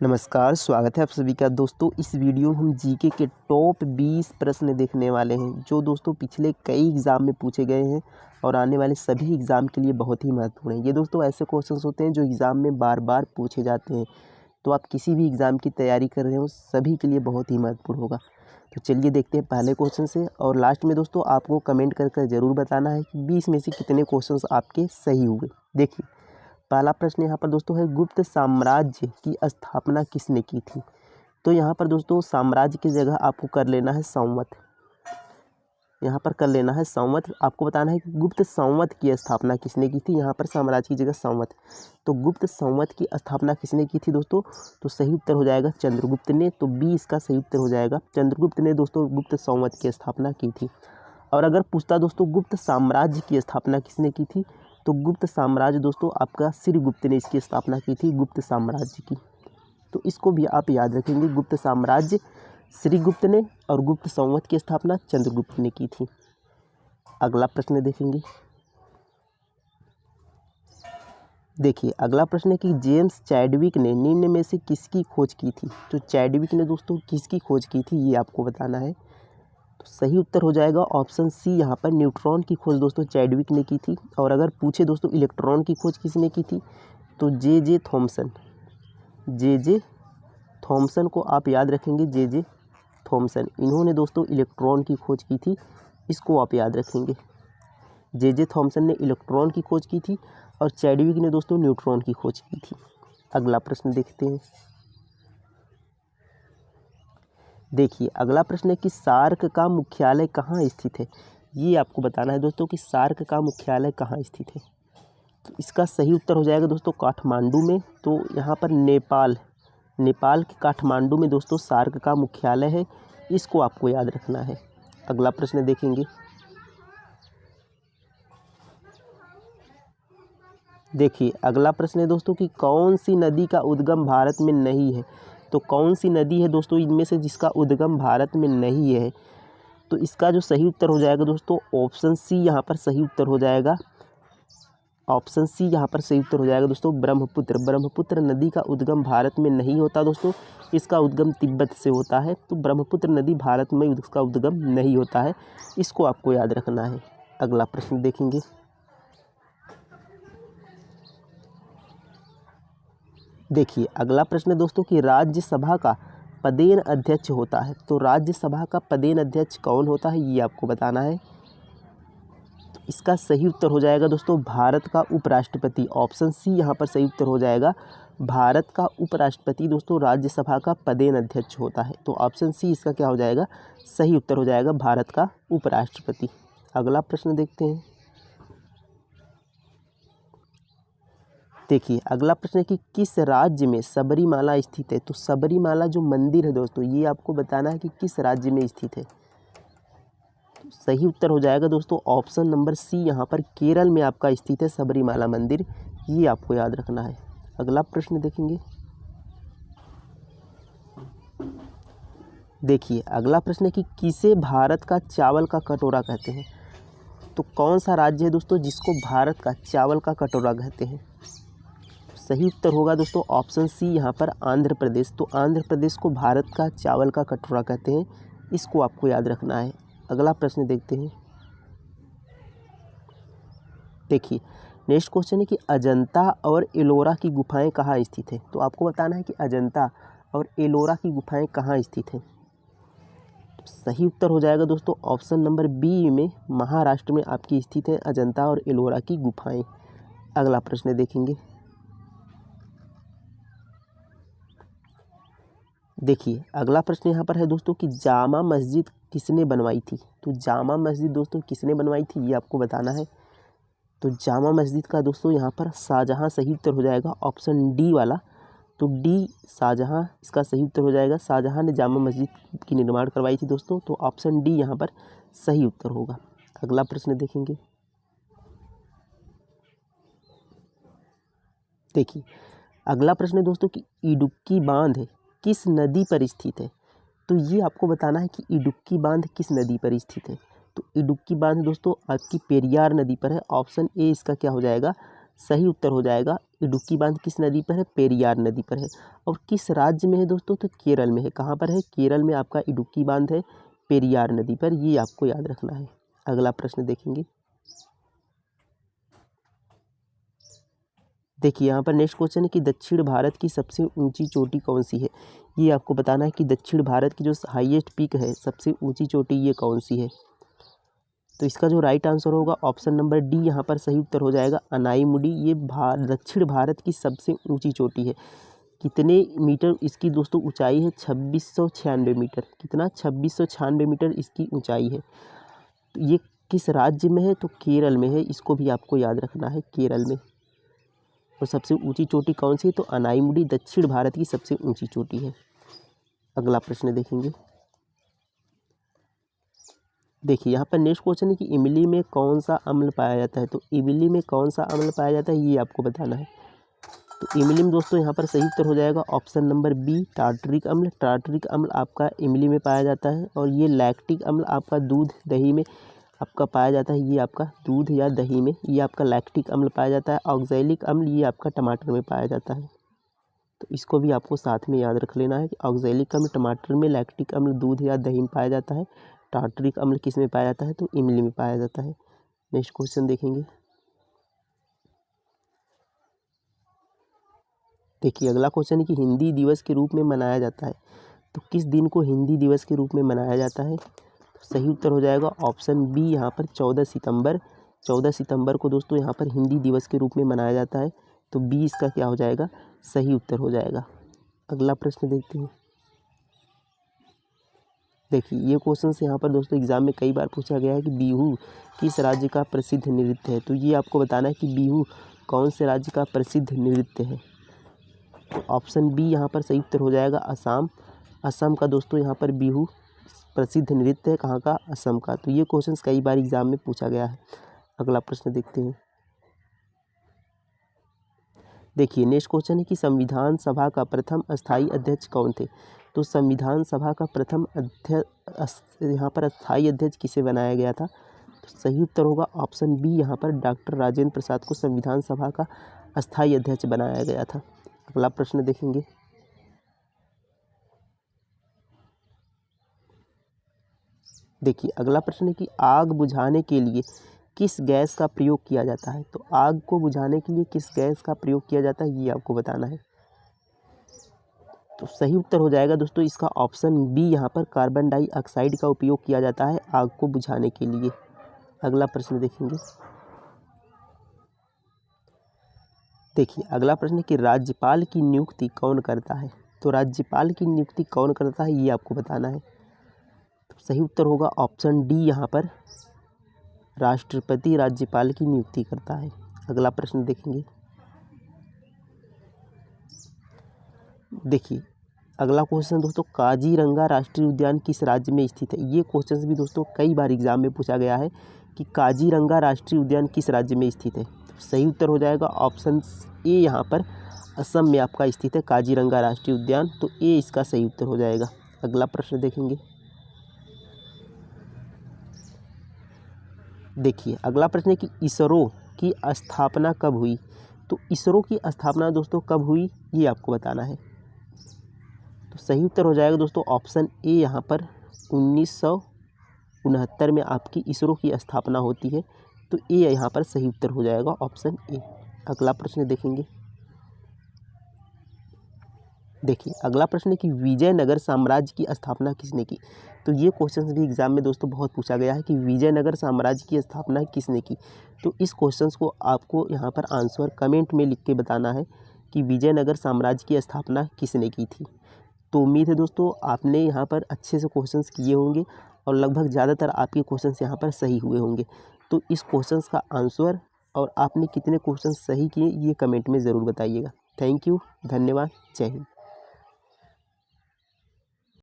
नमस्कार, स्वागत है आप सभी का दोस्तों। इस वीडियो में हम जीके के टॉप 20 प्रश्न देखने वाले हैं जो दोस्तों पिछले कई एग्ज़ाम में पूछे गए हैं और आने वाले सभी एग्ज़ाम के लिए बहुत ही महत्वपूर्ण हैं। ये दोस्तों ऐसे क्वेश्चंस होते हैं जो एग्ज़ाम में बार बार पूछे जाते हैं, तो आप किसी भी एग्ज़ाम की तैयारी कर रहे हो सभी के लिए बहुत ही महत्वपूर्ण होगा। तो चलिए देखते हैं पहले क्वेश्चन से, और लास्ट में दोस्तों आपको कमेंट कर ज़रूर बताना है कि 20 में से कितने क्वेश्चन आपके सही हुए। देखिए पहला प्रश्न यहाँ पर दोस्तों है, गुप्त साम्राज्य की स्थापना किसने की थी। तो यहाँ पर दोस्तों साम्राज्य की जगह आपको कर लेना है संवत। यहाँ पर कर लेना है संवत। आपको बताना है कि गुप्त संवत की स्थापना किसने की थी। यहाँ पर साम्राज्य की जगह संवत। तो गुप्त संवत की स्थापना किसने की थी दोस्तों, तो सही उत्तर हो जाएगा चंद्रगुप्त ने। तो 20 का सही उत्तर हो जाएगा चंद्रगुप्त ने दोस्तों गुप्त संवत की स्थापना की थी। और अगर पूछता दोस्तों गुप्त साम्राज्य की स्थापना किसने की थी, तो गुप्त साम्राज्य दोस्तों आपका श्रीगुप्त ने इसकी स्थापना की थी, गुप्त साम्राज्य की। तो इसको भी आप याद रखेंगे, गुप्त साम्राज्य श्रीगुप्त ने और गुप्त संवत की स्थापना चंद्रगुप्त ने की थी। अगला प्रश्न देखेंगे। देखिए अगला प्रश्न है कि जेम्स चैडविक ने निम्न में से किसकी खोज की थी। तो चैडविक ने दोस्तों किसकी खोज की थी ये आपको बताना है। तो सही उत्तर हो जाएगा ऑप्शन सी, यहाँ पर न्यूट्रॉन की खोज दोस्तों चैडविक ने की थी। और अगर पूछे दोस्तों इलेक्ट्रॉन की खोज किसने की थी, तो जे थॉमसन। जे थॉमसन को आप याद रखेंगे, जे थॉमसन, इन्होंने दोस्तों इलेक्ट्रॉन की खोज की थी, इसको आप याद रखेंगे। जे थॉमसन ने इलेक्ट्रॉन की खोज की थी और चैडविक ने दोस्तों न्यूट्रॉन की खोज की थी। अगला प्रश्न देखते हैं। देखिए अगला प्रश्न है कि सार्क का मुख्यालय कहाँ स्थित है। ये आपको बताना है दोस्तों कि सार्क का मुख्यालय कहाँ स्थित है। तो इसका सही उत्तर हो जाएगा दोस्तों काठमांडू में। तो यहाँ पर नेपाल के काठमांडू में दोस्तों सार्क का मुख्यालय है, इसको आपको याद रखना है। अगला प्रश्न देखेंगे। देखिए अगला प्रश्न है दोस्तों कि कौन सी नदी का उद्गम भारत में नहीं है। तो कौन सी नदी है दोस्तों इनमें से जिसका उद्गम भारत में नहीं है। तो इसका जो सही उत्तर हो जाएगा दोस्तों ऑप्शन सी, यहाँ पर सही उत्तर हो जाएगा ऑप्शन सी, यहाँ पर सही उत्तर हो जाएगा दोस्तों ब्रह्मपुत्र नदी का उद्गम भारत में नहीं होता दोस्तों, इसका उद्गम तिब्बत से होता है। तो ब्रह्मपुत्र नदी भारत में उसका उद्गम नहीं होता है, इसको आपको याद रखना है। अगला प्रश्न देखेंगे। देखिए अगला प्रश्न दोस्तों कि राज्यसभा का पदेन अध्यक्ष होता है। तो राज्यसभा का पदेन अध्यक्ष कौन होता है ये आपको बताना है। तो इसका सही उत्तर हो जाएगा दोस्तों भारत का उपराष्ट्रपति। ऑप्शन सी यहाँ पर सही उत्तर हो जाएगा, भारत का उपराष्ट्रपति दोस्तों राज्यसभा का पदेन अध्यक्ष होता है। तो ऑप्शन सी इसका क्या हो जाएगा, सही उत्तर हो जाएगा भारत का उपराष्ट्रपति। अगला प्रश्न देखते हैं। देखिए अगला प्रश्न है कि किस राज्य में सबरीमाला स्थित है। तो सबरीमाला जो मंदिर है दोस्तों ये आपको बताना है कि किस राज्य में स्थित है। तो सही उत्तर हो जाएगा दोस्तों ऑप्शन नंबर सी, यहाँ पर केरल में आपका स्थित है सबरीमाला मंदिर, ये आपको याद रखना है। अगला प्रश्न देखेंगे। देखिए अगला प्रश्न है कि किसे भारत का चावल का कटोरा कहते हैं। तो कौन सा राज्य है दोस्तों जिसको भारत का चावल का कटोरा कहते हैं। सही उत्तर होगा दोस्तों ऑप्शन सी, यहाँ पर आंध्र प्रदेश। तो आंध्र प्रदेश को भारत का चावल का कटोरा कहते हैं, इसको आपको याद रखना है। अगला प्रश्न देखते हैं। देखिए नेक्स्ट क्वेश्चन है कि अजंता और एलोरा की गुफाएं कहाँ स्थित है। तो आपको बताना है कि अजंता और एलोरा की गुफाएं कहाँ स्थित हैं। तो सही उत्तर हो जाएगा दोस्तों ऑप्शन नंबर बी में, महाराष्ट्र में आपकी स्थित है अजंता और एलोरा की गुफाएं। अगला प्रश्न देखेंगे। देखिए अगला प्रश्न यहाँ पर है दोस्तों कि जामा मस्जिद किसने बनवाई थी। तो जामा मस्जिद दोस्तों किसने बनवाई थी ये आपको बताना है। तो जामा मस्जिद का दोस्तों यहाँ पर शाहजहाँ सही उत्तर हो जाएगा, ऑप्शन डी वाला। तो डी शाहजहाँ इसका सही उत्तर हो जाएगा। शाहजहाँ ने जामा मस्जिद की निर्माण करवाई थी दोस्तों, तो ऑप्शन डी यहाँ पर सही उत्तर होगा। अगला प्रश्न देखेंगे। देखिए अगला प्रश्न है दोस्तों कि इडुक्की बांध किस नदी पर स्थित है। तो ये आपको बताना है कि इडुक्की बांध किस नदी पर स्थित है। तो इडुक्की बांध दोस्तों आपकी पेरियार नदी पर है। ऑप्शन ए इसका क्या हो जाएगा, सही उत्तर हो जाएगा इडुक्की बांध किस नदी पर है? पेरियार नदी पर है। और किस राज्य में है दोस्तों? तो केरल में है। कहाँ पर है? केरल में आपका इडुक्की बांध है, पेरियार नदी पर। ये आपको याद रखना है। अगला प्रश्न देखेंगे। देखिए यहाँ पर नेक्स्ट क्वेश्चन है कि दक्षिण भारत की सबसे ऊंची चोटी कौन सी है? ये आपको बताना है कि दक्षिण भारत की जो हाईएस्ट पीक है, सबसे ऊंची चोटी, ये कौन सी है? तो इसका जो राइट आंसर होगा ऑप्शन नंबर डी यहाँ पर सही उत्तर हो जाएगा, अनाईमुडी। ये दक्षिण भारत की सबसे ऊंची चोटी है। कितने मीटर इसकी दोस्तों ऊंचाई है? 2696 मीटर। कितना? 2696 मीटर इसकी ऊंचाई है। तो ये किस राज्य में है? तो केरल में है। इसको भी आपको याद रखना है, केरल में। और सबसे ऊंची चोटी कौन सी है? तो अनाईमुडी दक्षिण भारत की सबसे ऊंची चोटी है। अगला प्रश्न देखेंगे। देखिए यहाँ पर नेक्स्ट क्वेश्चन है कि इमली में कौन सा अम्ल पाया जाता है? तो इमली में कौन सा अम्ल पाया जाता है, ये आपको बताना है। तो इमली में दोस्तों यहाँ पर सही उत्तर हो जाएगा ऑप्शन नंबर बी, टार्टरिक अम्ल। टार्टरिक अम्ल आपका इमली में पाया जाता है। और ये लैक्टिक अम्ल आपका दूध दही में आपका पाया जाता है। ये आपका दूध या दही में ये आपका लैक्टिक अम्ल पाया जाता है। ऑक्सैलिक अम्ल ये आपका टमाटर में पाया जाता है। तो इसको भी आपको साथ में याद रख लेना है कि ऑक्सैलिक अम्ल टमाटर में, लैक्टिक अम्ल दूध या दही में पाया जाता है। टार्टरिक अम्ल किस में पाया जाता है? तो इमली में पाया जाता है। नेक्स्ट क्वेश्चन देखेंगे। देखिए अगला क्वेश्चन है कि हिंदी दिवस के रूप में मनाया जाता है। तो किस दिन को हिंदी दिवस के रूप में मनाया जाता है? तो सही उत्तर हो जाएगा ऑप्शन बी यहाँ पर 14 सितंबर। 14 सितंबर को दोस्तों यहाँ पर हिंदी दिवस के रूप में मनाया जाता है। तो बी इसका क्या हो जाएगा? सही उत्तर हो जाएगा। अगला प्रश्न देखते हैं। देखिए ये क्वेश्चन यहाँ पर दोस्तों एग्जाम में कई बार पूछा गया है कि बिहू किस राज्य का प्रसिद्ध नृत्य है? तो ये आपको बताना है कि बिहू कौन से राज्य का प्रसिद्ध नृत्य है? तो ऑप्शन बी यहाँ पर सही उत्तर हो जाएगा, असम। असम का दोस्तों यहाँ पर बिहू प्रसिद्ध नृत्य है। कहाँ का? असम का। तो ये क्वेश्चंस कई बार एग्जाम में पूछा गया है। अगला प्रश्न देखते हैं। देखिए नेक्स्ट क्वेश्चन है कि संविधान सभा का प्रथम अस्थाई अध्यक्ष कौन थे? तो संविधान सभा का प्रथम यहाँ पर अस्थाई अध्यक्ष किसे बनाया गया था? तो सही उत्तर होगा ऑप्शन बी यहाँ पर डॉक्टर राजेंद्र प्रसाद को संविधान सभा का अस्थाई अध्यक्ष बनाया गया था। अगला प्रश्न देखेंगे। देखिए अगला प्रश्न है कि आग बुझाने के लिए किस गैस का प्रयोग किया जाता है? तो आग को बुझाने के लिए किस गैस का प्रयोग किया जाता है, ये आपको बताना है। तो सही उत्तर हो जाएगा दोस्तों इसका ऑप्शन बी यहाँ पर कार्बन डाइऑक्साइड का उपयोग किया जाता है आग को बुझाने के लिए। अगला प्रश्न देखेंगे। देखिए अगला प्रश्न है कि राज्यपाल की नियुक्ति कौन करता है? तो राज्यपाल की नियुक्ति कौन करता है, ये आपको बताना है। तो सही उत्तर होगा ऑप्शन डी यहाँ पर राष्ट्रपति राज्यपाल की नियुक्ति करता है। अगला प्रश्न देखेंगे। देखिए अगला क्वेश्चन दोस्तों, काजीरंगा राष्ट्रीय उद्यान किस राज्य में स्थित है? ये क्वेश्चन भी दोस्तों कई बार एग्जाम में पूछा गया है कि काजीरंगा राष्ट्रीय उद्यान किस राज्य में स्थित है। तो सही उत्तर हो जाएगा ऑप्शन ए यहाँ पर असम में आपका स्थित है काजीरंगा राष्ट्रीय उद्यान। तो ए इसका सही उत्तर हो जाएगा। अगला प्रश्न देखेंगे। देखिए अगला प्रश्न है कि इसरो की स्थापना कब हुई? तो इसरो की स्थापना दोस्तों कब हुई, ये आपको बताना है। तो सही उत्तर हो जाएगा दोस्तों ऑप्शन ए यहाँ पर 1969 में आपकी इसरो की स्थापना होती है। तो ए यहाँ पर सही उत्तर हो जाएगा ऑप्शन ए। अगला प्रश्न देखेंगे। देखिए अगला प्रश्न है कि विजयनगर साम्राज्य की स्थापना किसने की? तो ये क्वेश्चन भी एग्जाम में दोस्तों बहुत पूछा गया है कि विजयनगर साम्राज्य की स्थापना किसने की। तो इस क्वेश्चन को आपको यहाँ पर आंसर कमेंट में लिख के बताना है कि विजयनगर साम्राज्य की स्थापना किसने की थी। तो उम्मीद है दोस्तों आपने यहाँ पर अच्छे से क्वेश्चंस किए होंगे और लगभग ज़्यादातर आपके क्वेश्चंस यहाँ पर सही हुए होंगे। तो इस क्वेश्चंस का आंसर और आपने कितने क्वेश्चंस सही किए ये कमेंट में ज़रूर बताइएगा। थैंक यू, धन्यवाद, जय हिंद।